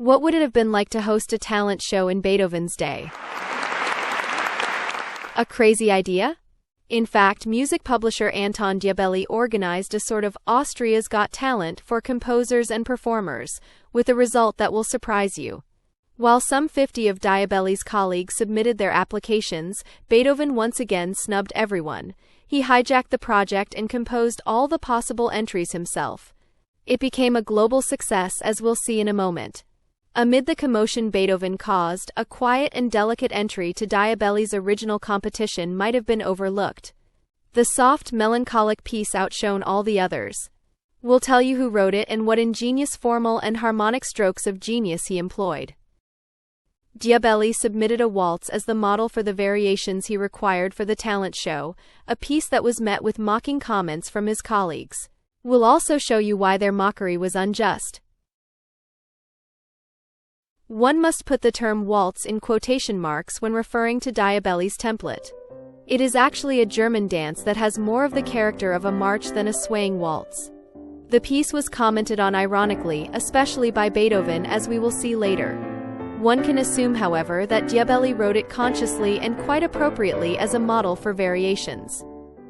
What would it have been like to host a talent show in Beethoven's day? A crazy idea? In fact, music publisher Anton Diabelli organized a sort of Austria's Got Talent for composers and performers, with a result that will surprise you. While some 50 of Diabelli's colleagues submitted their applications, Beethoven once again snubbed everyone. He hijacked the project and composed all the possible entries himself. It became a global success, as we'll see in a moment. Amid the commotion Beethoven caused, a quiet and delicate entry to Diabelli's original composition might have been overlooked. The soft, melancholic piece outshone all the others. We'll tell you who wrote it and what ingenious formal and harmonic strokes of genius he employed. Diabelli submitted a waltz as the model for the variations he required for the talent show, a piece that was met with mocking comments from his colleagues. We'll also show you why their mockery was unjust. One must put the term waltz in quotation marks when referring to Diabelli's template. It is actually a German dance that has more of the character of a march than a swaying waltz. The piece was commented on ironically, especially by Beethoven, as we will see later. One can assume, however, that Diabelli wrote it consciously and quite appropriately as a model for variations.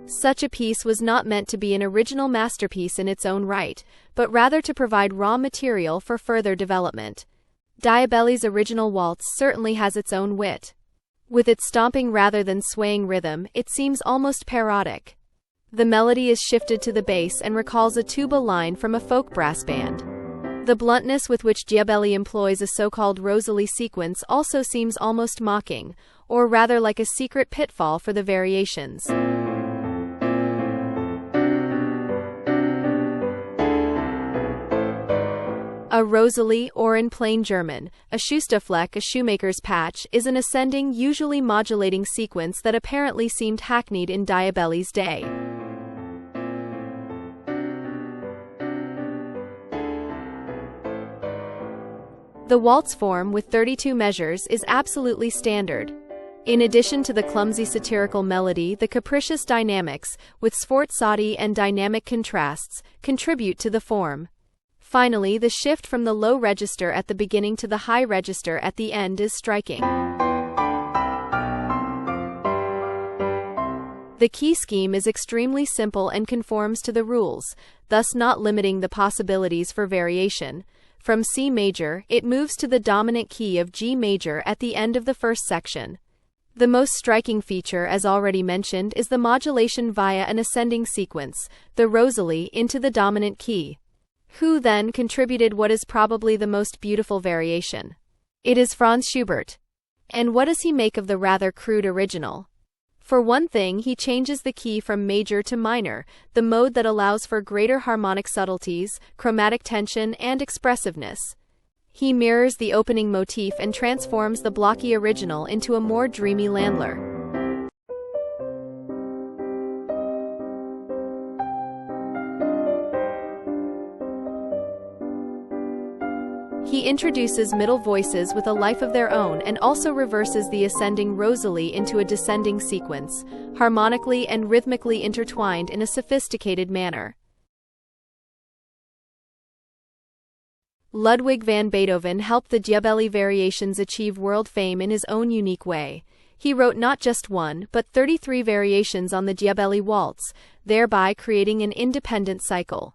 Such a piece was not meant to be an original masterpiece in its own right, but rather to provide raw material for further development. Diabelli's original waltz certainly has its own wit. With its stomping rather than swaying rhythm, it seems almost parodic. The melody is shifted to the bass and recalls a tuba line from a folk brass band. The bluntness with which Diabelli employs a so-called Rosalie sequence also seems almost mocking, or rather like a secret pitfall for the variations. A Rosalie, or in plain German, a Schusterfleck, a shoemaker's patch, is an ascending, usually modulating sequence that apparently seemed hackneyed in Diabelli's day. The waltz form with 32 measures is absolutely standard. In addition to the clumsy satirical melody, the capricious dynamics, with sforzati and dynamic contrasts, contribute to the form. Finally, the shift from the low register at the beginning to the high register at the end is striking. The key scheme is extremely simple and conforms to the rules, thus not limiting the possibilities for variation. From C major, it moves to the dominant key of G major at the end of the first section. The most striking feature, as already mentioned, is the modulation via an ascending sequence, the Rosalie, into the dominant key. Who then contributed what is probably the most beautiful variation? It is Franz Schubert. And what does he make of the rather crude original? For one thing, he changes the key from major to minor, the mode that allows for greater harmonic subtleties, chromatic tension, and expressiveness. He mirrors the opening motif and transforms the blocky original into a more dreamy Landler. He introduces middle voices with a life of their own and also reverses the ascending Rosalie into a descending sequence, harmonically and rhythmically intertwined in a sophisticated manner. Ludwig van Beethoven helped the Diabelli variations achieve world fame in his own unique way. He wrote not just one, but 33 variations on the Diabelli waltz, thereby creating an independent cycle.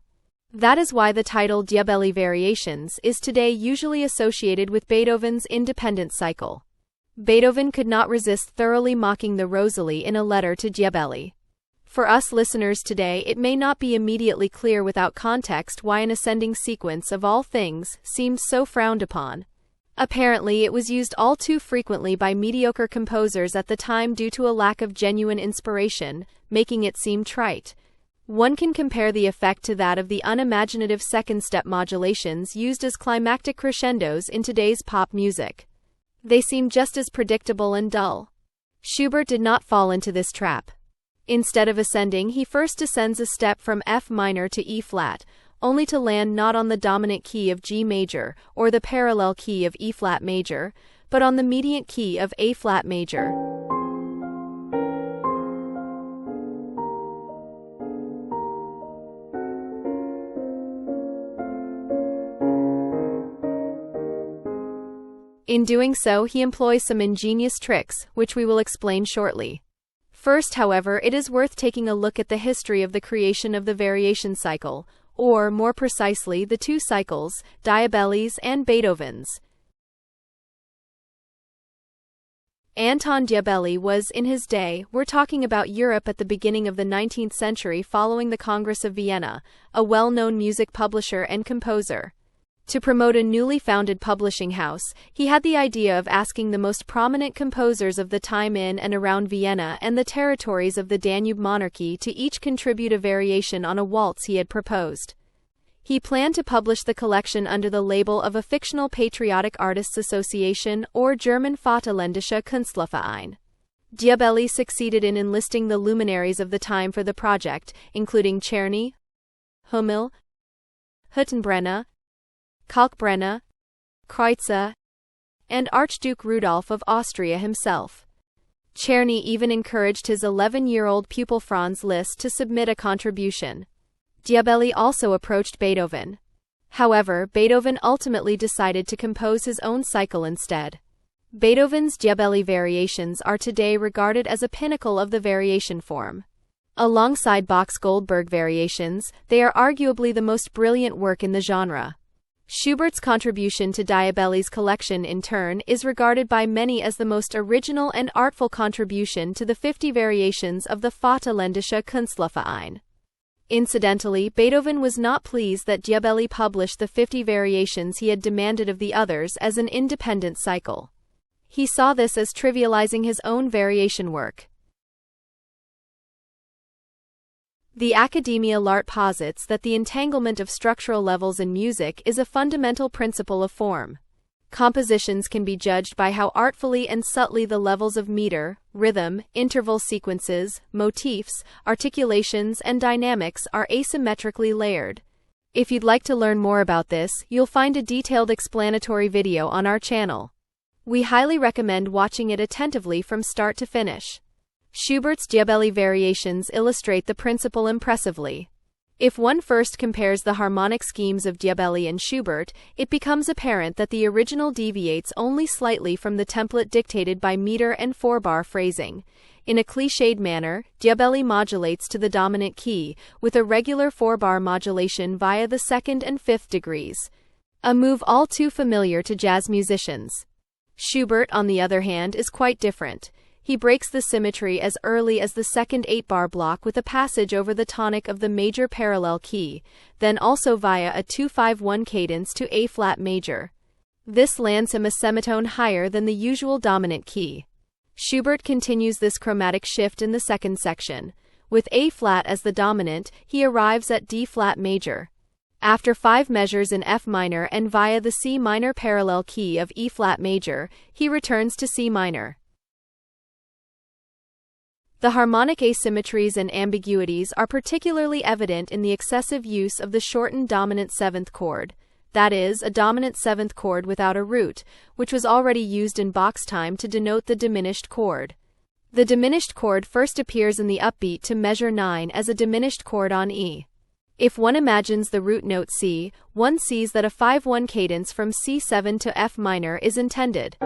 That is why the title Diabelli Variations is today usually associated with Beethoven's independent cycle. Beethoven could not resist thoroughly mocking the Rosalie in a letter to Diabelli. For us listeners today, it may not be immediately clear without context why an ascending sequence of all things seemed so frowned upon. Apparently, it was used all too frequently by mediocre composers at the time due to a lack of genuine inspiration, making it seem trite. One can compare the effect to that of the unimaginative second-step modulations used as climactic crescendos in today's pop music. They seem just as predictable and dull. Schubert did not fall into this trap. Instead of ascending, he first descends a step from F minor to E flat, only to land not on the dominant key of G major or the parallel key of E flat major, but on the mediant key of A flat major. In doing so, he employs some ingenious tricks, which we will explain shortly. First, however, it is worth taking a look at the history of the creation of the variation cycle, or, more precisely, the two cycles, Diabelli's and Beethoven's. Anton Diabelli was, in his day, we're talking about Europe at the beginning of the 19th century following the Congress of Vienna, a well-known music publisher and composer. To promote a newly founded publishing house, he had the idea of asking the most prominent composers of the time in and around Vienna and the territories of the Danube monarchy to each contribute a variation on a waltz he had proposed. He planned to publish the collection under the label of a fictional patriotic artists association or German Vaterländische Künstlerverein. Diabelli succeeded in enlisting the luminaries of the time for the project, including Czerny, Hummel, Hüttenbrenner, Kalkbrenner, Kreutzer, and Archduke Rudolf of Austria himself. Czerny even encouraged his 11-year-old pupil Franz Liszt to submit a contribution. Diabelli also approached Beethoven. However, Beethoven ultimately decided to compose his own cycle instead. Beethoven's Diabelli variations are today regarded as a pinnacle of the variation form. Alongside Bach's Goldberg variations, they are arguably the most brilliant work in the genre. Schubert's contribution to Diabelli's collection, in turn, is regarded by many as the most original and artful contribution to the 50 variations of the Vaterländische Künstlerverein. Incidentally, Beethoven was not pleased that Diabelli published the 50 variations he had demanded of the others as an independent cycle. He saw this as trivializing his own variation work. The Academia l'Art posits that the entanglement of structural levels in music is a fundamental principle of form. Compositions can be judged by how artfully and subtly the levels of meter, rhythm, interval sequences, motifs, articulations, and dynamics are asymmetrically layered. If you'd like to learn more about this, you'll find a detailed explanatory video on our channel. We highly recommend watching it attentively from start to finish. Schubert's Diabelli variations illustrate the principle impressively. If one first compares the harmonic schemes of Diabelli and Schubert, it becomes apparent that the original deviates only slightly from the template dictated by meter and four-bar phrasing. In a cliched manner, Diabelli modulates to the dominant key, with a regular four-bar modulation via the second and fifth degrees. A move all too familiar to jazz musicians. Schubert, on the other hand, is quite different. He breaks the symmetry as early as the second 8-bar block with a passage over the tonic of the major parallel key, then also via a 2-5-1 cadence to A-flat major. This lands him a semitone higher than the usual dominant key. Schubert continues this chromatic shift in the second section. With A-flat as the dominant, he arrives at D-flat major. After 5 measures in F minor and via the C minor parallel key of E-flat major, he returns to C minor. The harmonic asymmetries and ambiguities are particularly evident in the excessive use of the shortened dominant seventh chord, that is, a dominant seventh chord without a root, which was already used in Bach's time to denote the diminished chord. The diminished chord first appears in the upbeat to measure 9 as a diminished chord on E. If one imagines the root note C, one sees that a 5-1 cadence from C7 to F minor is intended.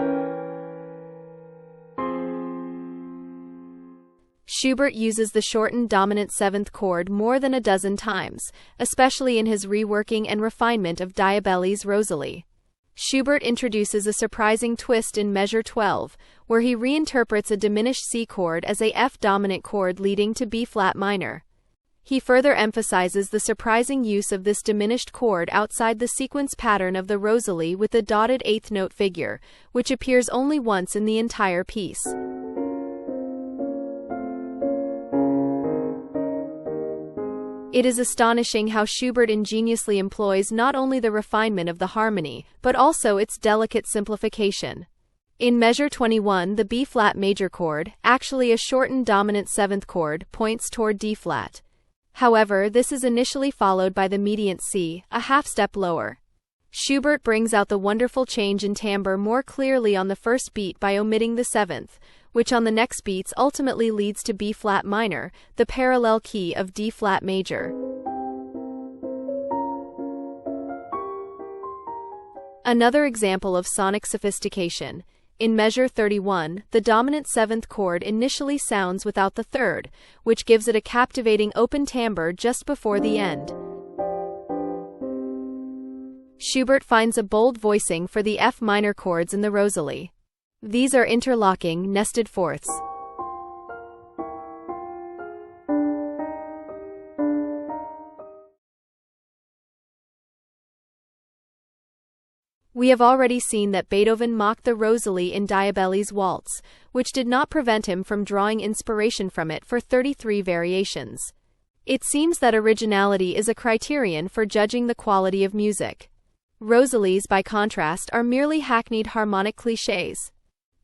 Schubert uses the shortened dominant seventh chord more than a dozen times, especially in his reworking and refinement of Diabelli's Rosalie. Schubert introduces a surprising twist in measure 12, where he reinterprets a diminished C chord as a F dominant chord leading to B-flat minor. He further emphasizes the surprising use of this diminished chord outside the sequence pattern of the Rosalie with the dotted eighth note figure, which appears only once in the entire piece. It is astonishing how Schubert ingeniously employs not only the refinement of the harmony, but also its delicate simplification. In measure 21, the B-flat major chord, actually a shortened dominant seventh chord, points toward D-flat. However, this is initially followed by the mediant C, a half-step lower. Schubert brings out the wonderful change in timbre more clearly on the first beat by omitting the seventh, which on the next beats ultimately leads to B-flat minor, the parallel key of D-flat major. Another example of sonic sophistication. In measure 31, the dominant seventh chord initially sounds without the third, which gives it a captivating open timbre just before the end. Schubert finds a bold voicing for the F minor chords in the Rosalie. These are interlocking, nested fourths. We have already seen that Beethoven mocked the Rosalie in Diabelli's waltz, which did not prevent him from drawing inspiration from it for 33 variations. It seems that originality is a criterion for judging the quality of music. Rosalies, by contrast, are merely hackneyed harmonic clichés.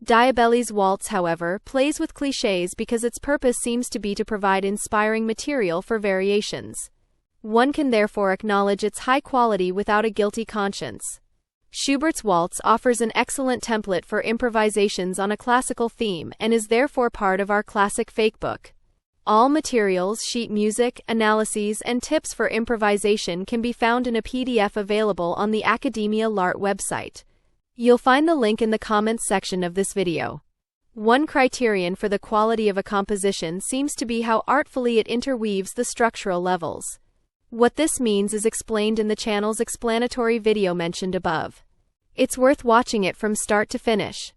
Diabelli's waltz, however, plays with clichés because its purpose seems to be to provide inspiring material for variations. One can therefore acknowledge its high quality without a guilty conscience. Schubert's waltz offers an excellent template for improvisations on a classical theme and is therefore part of our classic fakebook. All materials, sheet music, analyses, and tips for improvisation can be found in a PDF available on the Academia l'Art website. You'll find the link in the comments section of this video. One criterion for the quality of a composition seems to be how artfully it interweaves the structural levels. What this means is explained in the channel's explanatory video mentioned above. It's worth watching it from start to finish.